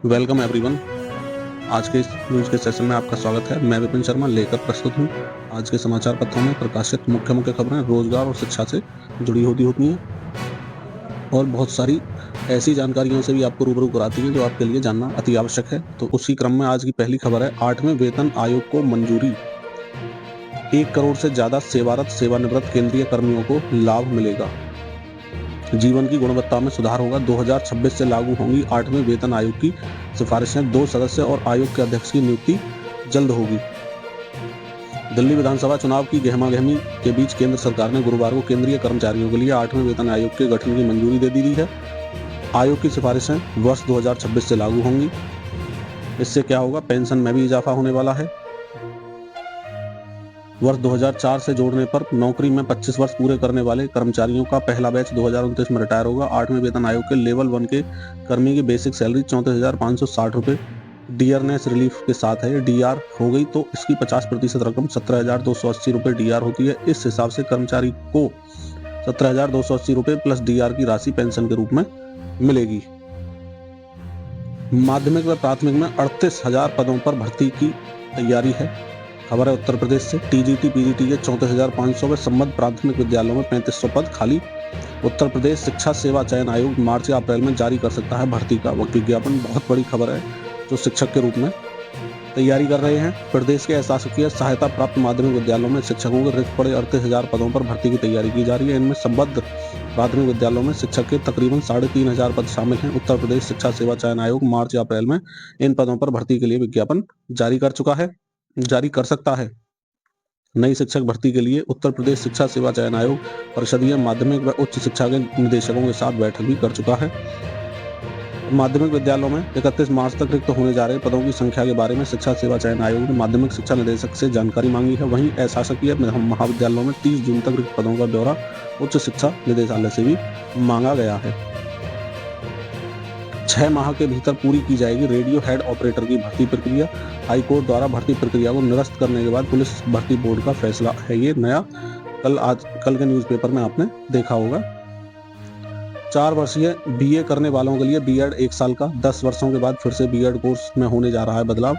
Welcome everyone. आज के इस न्यूज के सेशन में आपका स्वागत है। मैं विपिन शर्मा लेकर प्रस्तुत हूँ आज के समाचार पत्रों में प्रकाशित मुख्य खबरें रोजगार और शिक्षा से जुड़ी होती हैं और बहुत सारी ऐसी जानकारियों से भी आपको रूबरू कराती हैं जो आपके लिए जानना अति आवश्यक है। तो उसी क्रम में आज की पहली खबर है, 8वें वेतन आयोग को मंजूरी। 1 करोड़ से ज्यादा सेवारत सेवानिवृत्त केंद्रीय कर्मियों को लाभ मिलेगा। जीवन की गुणवत्ता में सुधार होगा। 2026 से लागू होंगी 8वें वेतन आयोग की सिफारिशें। 2 सदस्य और आयोग के अध्यक्ष की नियुक्ति जल्द होगी। दिल्ली विधानसभा चुनाव की गहमागहमी के बीच केंद्र सरकार ने गुरुवार को केंद्रीय कर्मचारियों के लिए 8वें वेतन आयोग के गठन की मंजूरी दे दी है। आयोग की सिफारिशें वर्ष 2026 से लागू होंगी। इससे क्या होगा, पेंशन में भी इजाफा होने वाला है। वर्ष 2004 से जोड़ने पर नौकरी में 25 वर्ष पूरे करने वाले कर्मचारियों का पहला बैच 2029 में रिटायर होगा। 8वें वेतन आयोग के लेवल 1 के कर्मी की बेसिक सैलरी 34,560 रुपये डीआरनेस रिलीफ के साथ है। डीआर हो गई तो इसकी 50% रकम 17,280 रुपये डीआर होती है। इस हिसाब से कर्मचारी को 17,280 रुपये प्लस डीआर की राशि पेंशन के रूप में मिलेगी। माध्यमिक व प्राथमिक में 38,000 पदों पर भर्ती की तैयारी है। खबर है उत्तर प्रदेश से। टीजीटी पीजीटी के 34,500 व संबद्ध प्राथमिक विद्यालयों में 3500 पद खाली। उत्तर प्रदेश शिक्षा सेवा चयन आयोग मार्च या अप्रैल में जारी कर सकता है भर्ती का विज्ञापन। बहुत बड़ी खबर है। जो शिक्षक के रूप में तैयारी कर रहे हैं, प्रदेश के शासकीय सहायता प्राप्त माध्यमिक विद्यालयों में शिक्षकों के रिक्त पड़े 38,000 पदों पर भर्ती की तैयारी की जा रही है। इनमें संबद्ध प्राथमिक विद्यालयों में शिक्षक के तकरीबन 3,500 पद शामिल हैं। उत्तर प्रदेश शिक्षा सेवा चयन आयोग मार्च या अप्रैल में इन पदों पर भर्ती के लिए विज्ञापन जारी कर सकता है। नई शिक्षक भर्ती के लिए उत्तर प्रदेश शिक्षा सेवा चयन आयोग परिषदीय माध्यमिक व उच्च शिक्षा के निदेशकों के साथ बैठक भी कर चुका है। माध्यमिक विद्यालयों में 31 मार्च तक रिक्त होने जा रहे पदों की संख्या के बारे में शिक्षा सेवा चयन आयोग ने माध्यमिक शिक्षा निदेशक से जानकारी मांगी है। वहीं अशासकीय महाविद्यालयों में 30 जून तक रिक्त पदों का ब्यौरा उच्च शिक्षा निदेशालय से भी मांगा गया है। 6 माह के भीतर पूरी की जाएगी रेडियो हेड ऑपरेटर की भर्ती प्रक्रिया। हाईकोर्ट द्वारा भर्ती प्रक्रिया को निरस्त करने के बाद पुलिस भर्ती बोर्ड का फैसला है ये नया। कल के न्यूज़पेपर में आपने देखा होगा। 4 वर्षीय बीए करने वालों के लिए बीएड 1 साल का, 10 वर्षों के बाद फिर से बीएड कोर्स में होने जा रहा है बदलाव।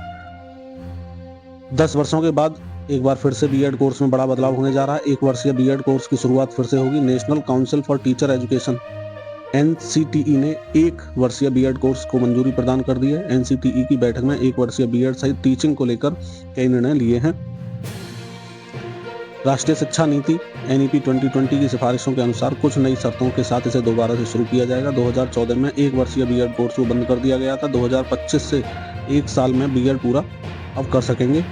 10 वर्षों के बाद एक बार फिर से बीएड कोर्स में बड़ा बदलाव होने जा रहा है। 1 वर्षीय बीएड कोर्स की शुरुआत फिर से होगी। National council for teacher education NCTE ने 1 वर्षीय बीएड कोर्स को मंजूरी प्रदान कर दी है। एनसीटीई की बैठक में 1 वर्षीय बीएड सहित टीचिंग को लेकर कई निर्णय लिए हैं। राष्ट्रीय शिक्षा नीति एनईपी 2020 की सिफारिशों के अनुसार कुछ नई शर्तों के साथ इसे दोबारा से शुरू किया जाएगा। 2014 में 1 वर्षीय बीएड कोर्स को बंद कर दिया गया था। 2025 से 1 साल में बीएड पूरा अब कर सकेंगे।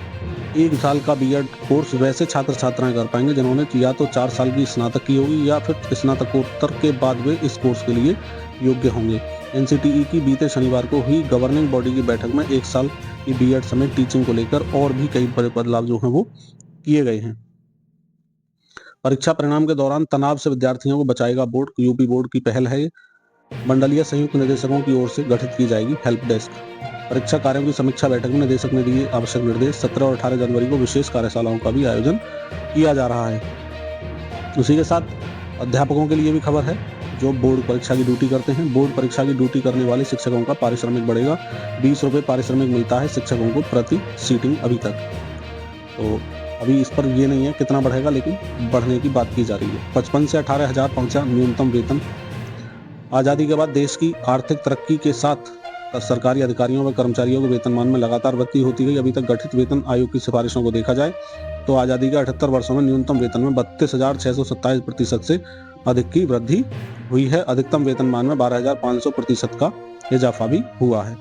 1 साल का बीएड कोर्स वैसे छात्र छात्राएं कर पाएंगे जिन्होंने या तो 4 साल की स्नातक की होगी या फिर स्नातकोत्तर के बाद वे इस कोर्स के लिए योग्य होंगे। एनसीटीई की बीते शनिवार को हुई गवर्निंग बॉडी की बैठक में 1 साल की बीएड समेत टीचिंग को लेकर और भी कई बड़े बदलाव जो हैं वो किए गए हैं। परीक्षा परिणाम के दौरान तनाव से विद्यार्थियों को बचाएगा बोर्ड। यूपी बोर्ड की पहल है। मंडलीय संयुक्त निदेशकों की ओर से गठित की जाएगी हेल्प डेस्क। परीक्षा कार्यों की समीक्षा बैठक में निदेशक ने दिए आवश्यक निर्देश। 17 और 18 जनवरी को विशेष कार्यशालाओं का भी आयोजन किया जा रहा है। उसी के साथ अध्यापकों के लिए भी खबर है जो बोर्ड परीक्षा की ड्यूटी करते हैं। बोर्ड परीक्षा की ड्यूटी करने वाले शिक्षकों का पारिश्रमिक बढ़ेगा। 20 रुपये पारिश्रमिक मिलता है शिक्षकों को प्रति सीटिंग अभी तक। तो अभी इस पर ये नहीं है कितना बढ़ेगा, लेकिन बढ़ने की बात की जा रही है। 55 से 18,000 पहुंचा न्यूनतम वेतन। आज़ादी के बाद देश की आर्थिक तरक्की के साथ सरकारी अधिकारियों व कर्मचारियों के वेतनमान में लगातार वृद्धि होती गई। अभी तक गठित वेतन आयोग की सिफारिशों को देखा जाए तो आज़ादी के 78 वर्षों में न्यूनतम वेतन में 32,627% से अधिक की वृद्धि हुई है। अधिकतम वेतनमान में 12,500% का इजाफा भी हुआ है।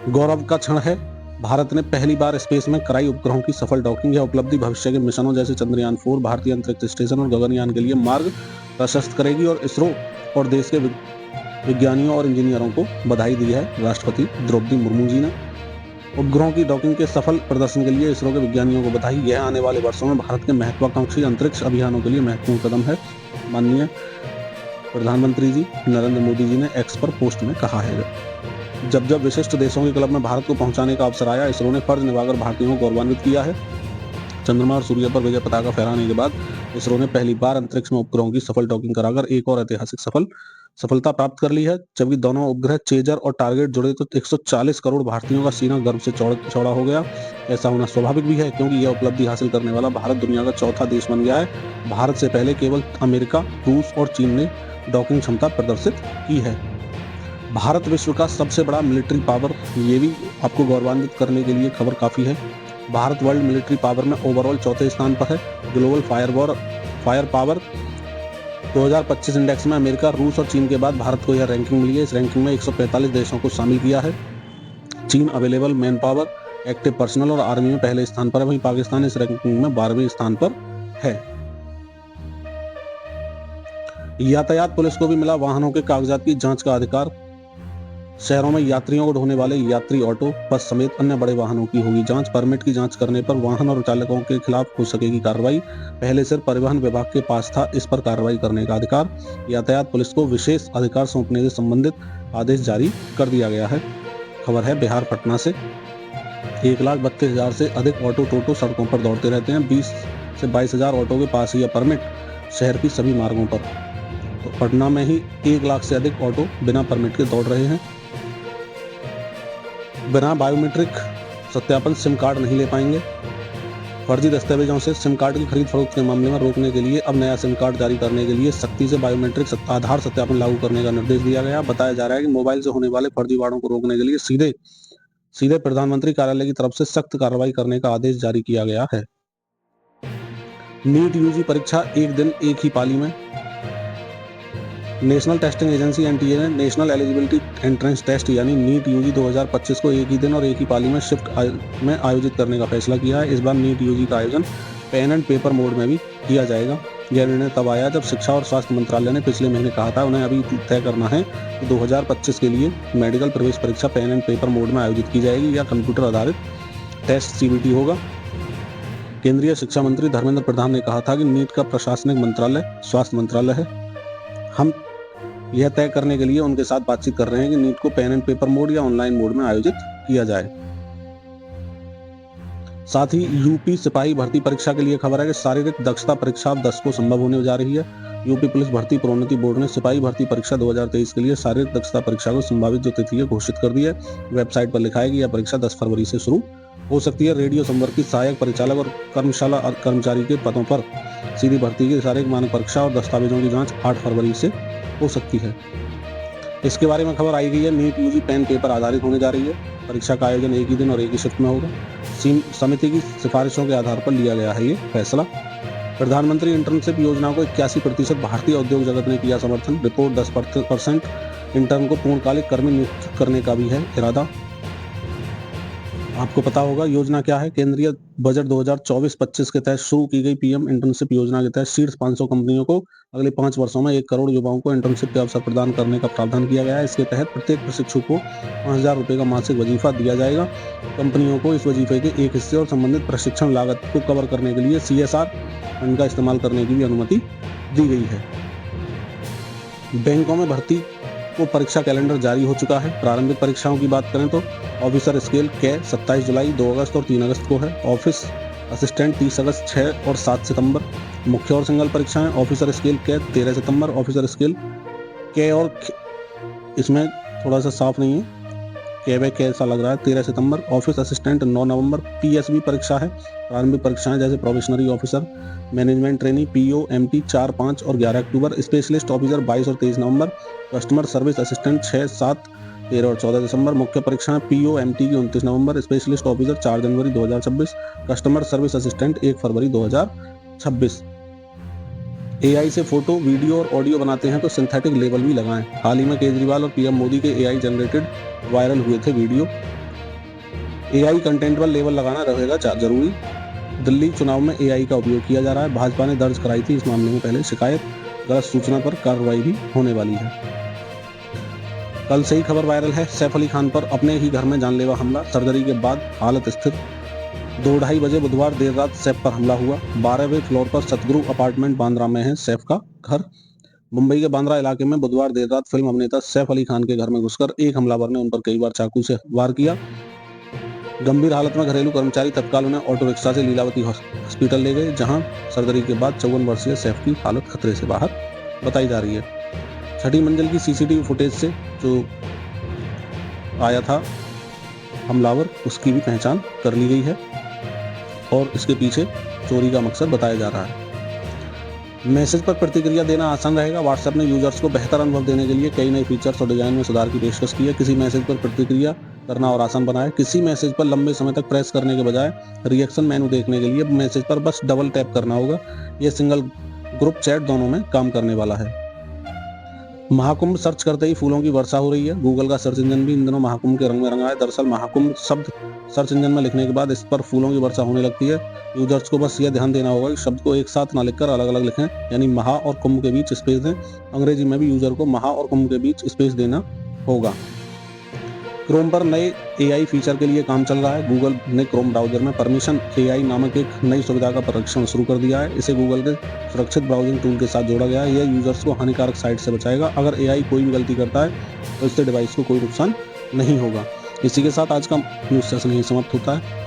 गौरव का क्षण है, भारत ने पहली बार स्पेस में कराई उपग्रहों की सफल डॉकिंग। यह उपलब्धि भविष्य के मिशनों जैसे चंद्रयान 4, भारतीय अंतरिक्ष स्टेशन और गगनयान के लिए मार्ग प्रशस्त करेगी और इसरो और देश के विज्ञानियों और इंजीनियरों को बधाई दी है राष्ट्रपति द्रौपदी मुर्मू जी ने। उपग्रहों की डॉकिंग के सफल प्रदर्शन के लिए इसरो के विज्ञानियों को बधाई। यह आने वाले वर्षों में भारत के महत्वाकांक्षी अंतरिक्ष अभियानों के लिए महत्वपूर्ण कदम है, माननीय प्रधानमंत्री जी नरेंद्र मोदी जी ने एक्स पर पोस्ट में कहा है। जब जब विशिष्ट देशों के क्लब में भारत को पहुंचाने का अवसर आया, इसरो ने फर्ज निभाकर भारतीयों को गौरवान्वित किया है। चंद्रमा और सूर्य पर विजय पताका फहराने के बाद इसरो ने पहली बार अंतरिक्ष में उपग्रहों की सफल डॉकिंग कराकर एक और ऐतिहासिक सफलता प्राप्त कर ली है। जबकि दोनों उपग्रह चेजर और टारगेट जुड़े तो 140 करोड़ भारतीयों का सीना गर्व से चौड़ा हो गया। ऐसा होना स्वाभाविक भी है, क्योंकि यह उपलब्धि हासिल करने वाला भारत दुनिया का चौथा देश बन गया है। भारत से पहले केवल अमेरिका, रूस और चीन ने डॉकिंग क्षमता प्रदर्शित की है। भारत विश्व का सबसे बड़ा मिलिट्री पावर, ये भी आपको गौरवान्वित करने के लिए खबर काफी है। भारत वर्ल्ड मिलिट्री पावर में ओवरऑल चौथे स्थान पर है। ग्लोबल फायर पावर 2025 इंडेक्स में अमेरिका, रूस और चीन के बाद भारत को यह रैंकिंग मिली है। इस रैंकिंग में 145 देशों को शामिल किया है। चीन available man power, active personal और आर्मी में पहले स्थान पर है। वहीं पाकिस्तान इस रैंकिंग में 12वें स्थान पर है। यातायात पुलिस को भी मिला वाहनों के कागजात की जांच का अधिकार। शहरों में यात्रियों को ढोने वाले यात्री ऑटो, बस समेत अन्य बड़े वाहनों की होगी जांच। परमिट की जांच करने पर वाहन और चालकों के खिलाफ हो सकेगी कार्रवाई। पहले सिर्फ परिवहन विभाग के पास था इस पर कार्रवाई करने का अधिकार। यातायात पुलिस को विशेष अधिकार सौंपने से संबंधित आदेश जारी कर दिया गया है। खबर है बिहार पटना से। 1,32,000 से अधिक ऑटो टोटो सड़कों पर दौड़ते रहते हैं। 20 से 22,000 ऑटो के पास ही है परमिट शहर की सभी मार्गों पर। तो पटना में ही 1 लाख से अधिक ऑटो बिना परमिट के दौड़ रहे हैं। बिना बायोमेट्रिक सत्यापन सिम कार्ड नहीं ले पाएंगे। फर्जी दस्तावेजों से सिम कार्ड की खरीद फरोख्त के मामले में रोकने के लिए अब नया सिम कार्ड जारी करने के लिए सख्ती से बायोमेट्रिक आधार सत्यापन लागू करने का निर्देश दिया गया। बताया जा रहा है कि मोबाइल से होने वाले फर्जीवाड़ों को रोकने के लिए सीधे प्रधानमंत्री कार्यालय की तरफ से सख्त कार्रवाई करने का आदेश जारी किया गया है। नीट यूजी परीक्षा एक दिन एक ही पाली में। नेशनल टेस्टिंग एजेंसी एनटीए ने नेशनल एलिजिबिलिटी एंट्रेंस टेस्ट यानी नीट यूजी 2025 को एक ही दिन और एक ही पाली में शिफ्ट में आयोजित करने का फैसला किया है। इस बार नीट यूजी का आयोजन पेन एंड पेपर मोड में भी किया जाएगा। यह निर्णय तब आया जब शिक्षा और स्वास्थ्य मंत्रालय ने पिछले महीने कहा था उन्हें अभी तय करना है कि 2025 के लिए मेडिकल प्रवेश परीक्षा पेन एंड पेपर मोड में आयोजित की जाएगी या कंप्यूटर आधारित टेस्ट सीबीटी होगा। केंद्रीय शिक्षा मंत्री धर्मेंद्र प्रधान ने कहा था कि नीट का प्रशासनिक मंत्रालय स्वास्थ्य मंत्रालय है। हम यह तय करने के लिए उनके साथ बातचीत कर रहे हैं कि नीट को पेन एंड पेपर मोड या ऑनलाइन मोड में आयोजित किया जाए। साथ ही यूपी सिपाही भर्ती परीक्षा के लिए खबर है कि शारीरिक दक्षता परीक्षा अब 10 को संभव होने जा रही है। यूपी पुलिस भर्ती प्रोन्नति बोर्ड ने सिपाही भर्ती परीक्षा 2023 के लिए शारीरिक दक्षता परीक्षा को संभावित जो तिथि है घोषित कर दी है। वेबसाइट पर लिखा है कि यह परीक्षा 10 फरवरी से शुरू हो सकती है। रेडियो संवर्ग की सहायक परिचालक और कर्मशाला कर्मचारी के पदों पर सीधी भर्ती की शारीरिक मानक परीक्षा और दस्तावेजों की जांच 8 फरवरी से हो सकती है। इसके बारे में खबर आई गई है। नीट यूजी पेन पेपर आधारित होने जा रही है। परीक्षा का आयोजन एक ही दिन और एक ही शिफ्ट में होगा। समिति की सिफारिशों के आधार पर लिया गया है ये फैसला। प्रधानमंत्री इंटर्नशिप योजना को 81% भारतीय उद्योग जगत ने किया समर्थन। रिपोर्ट 10% इंटर्न को पूर्णकालिक कर्मी नियुक्त करने का भी है इरादा। आपको पता होगा योजना क्या है। केंद्रीय बजट 2024-25 के तहत शुरू की गई पीएम इंटर्नशिप योजना के तहत शीर्ष 500 कंपनियों को अगले 5 वर्षों में 1 करोड़ युवाओं को इंटर्नशिप के अवसर प्रदान करने का प्रावधान किया गया है। इसके तहत प्रत्येक प्रशिक्षु को 5,000 रुपये का मासिक वजीफा दिया जाएगा। कंपनियों को इस वजीफे के एक हिस्से और संबंधित प्रशिक्षण लागत को कवर करने के लिए CSR फंड का इस्तेमाल करने की भी अनुमति दी गई है। बैंकों में भर्ती को परीक्षा कैलेंडर जारी हो चुका है। प्रारंभिक परीक्षाओं की बात करें तो ऑफिसर स्केल के 27 जुलाई, 2 अगस्त और 3 अगस्त को है। ऑफिस असिस्टेंट 30 अगस्त, 6 और 7 सितंबर। मुख्य और सिंगल परीक्षाएं ऑफिसर स्केल के 13 सितंबर, ऑफिसर स्केल के और इसमें थोड़ा सा साफ नहीं है, कैसा लग रहा है, 13 सितंबर। ऑफिस असिस्टेंट 9 नवंबर। PSB परीक्षा है। प्रारंभिक परीक्षाएं जैसे probationary officer, management trainee, PO, MT 4, 5 और 11 अक्टूबर। स्पेशलिस्ट ऑफिसर 22 और 23 नवंबर। कस्टमर सर्विस असिस्टेंट 6, 7, 13 और 14 दिसंबर। मुख्य परीक्षाएं PO, MT की 29 नवंबर। स्पेशलिस्ट ऑफिसर 4 जनवरी 2026। कस्टमर सर्विस असिस्टेंट 1 फरवरी 2026। AI से फोटो, वीडियो और ऑडियो बनाते हैं तो सिंथेटिक लेबल भी लगाएं। हाल ही में केजरीवाल और PM मोदी के AI जनरेटेड वायरल हुए थे वीडियो। AI कंटेंट पर लेबल लगाना रहेगा जरूरी। दिल्ली चुनाव में AI का उपयोग किया जा रहा है। भाजपा ने दर्ज कराई थी इस मामले में पहले शिकायत। गलत सूचना पर कार्रवाई भी होने वाली है। कल से ही खबर वायरल है। सैफ अली खान पर अपने ही घर में जानलेवा हमला। सर्जरी के बाद हालत स्थिर। 2-2:30 बजे बुधवार देर रात सैफ पर हमला हुआ। 12वें फ्लोर पर सतगुरु अपार्टमेंट बांद्रा में है सैफ का घर। मुंबई के बांद्रा इलाके में बुधवार देर रात फिल्म अभिनेता सैफ अली खान के घर में घुसकर एक हमलावर ने उन पर कई बार चाकू से वार किया। गंभीर हालत में घरेलू कर्मचारी तत्काल उन्हें ऑटो रिक्शा से लीलावती हॉस्पिटल ले गए, जहां सर्जरी के बाद 54 वर्षीय सैफ की हालत खतरे से बाहर बताई जा रही है। 6ठी मंजिल की सीसीटीवी फुटेज से जो आया था हमलावर, उसकी भी पहचान कर ली गई है और इसके पीछे चोरी का मकसद बताया जा रहा है। मैसेज पर प्रतिक्रिया देना आसान रहेगा। व्हाट्सएप ने यूजर्स को बेहतर अनुभव देने के लिए कई नए फीचर्स और डिजाइन में सुधार की पेशकश की है। किसी मैसेज पर प्रतिक्रिया करना और आसान बनाया। किसी मैसेज पर लंबे समय तक प्रेस करने के बजाय रिएक्शन मेनू देखने के लिए मैसेज पर बस डबल टैप करना होगा। यह सिंगल ग्रुप चैट दोनों में काम करने वाला है। महाकुंभ सर्च करते ही फूलों की वर्षा हो रही है। गूगल का सर्च इंजन भी इन दिनों महाकुंभ के रंग में रंगा है। दरअसल महाकुंभ शब्द सर्च इंजन में लिखने के बाद इस पर फूलों की वर्षा होने लगती है। यूजर्स को बस यह ध्यान देना होगा कि शब्द को एक साथ ना लिखकर अलग अलग लिखें, यानी महा और कुंभ के बीच स्पेस दें। अंग्रेजी में भी यूजर को महा और कुंभ के बीच स्पेस देना होगा। क्रोम पर नए AI फीचर के लिए काम चल रहा है। गूगल ने क्रोम ब्राउजर में परमिशन AI नामक एक नई सुविधा का परीक्षण शुरू कर दिया है। इसे गूगल के सुरक्षित ब्राउजिंग टूल के साथ जोड़ा गया है। यह यूजर्स को हानिकारक साइट से बचाएगा। अगर AI कोई भी गलती करता है तो इससे डिवाइस को कोई नुकसान नहीं होगा। इसी के साथ आज का न्यूज़ सेशन यही समाप्त होता है।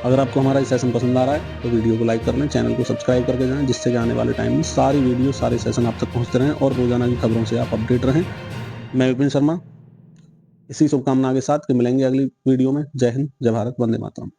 अगर आपको हमारा ये सेशन पसंद आ रहा है तो वीडियो को लाइक कर लें, चैनल को सब्सक्राइब करके जाएं, जिससे कि आने वाले टाइम में सारी वीडियो, सारे सेशन आप तक पहुँचते रहें और रोजाना की खबरों से आप अपडेट रहें। मैं विपिन शर्मा इसी शुभकामना के साथ कि मिलेंगे अगली वीडियो में। जय हिंद, जय भारत, वंदे मातरम।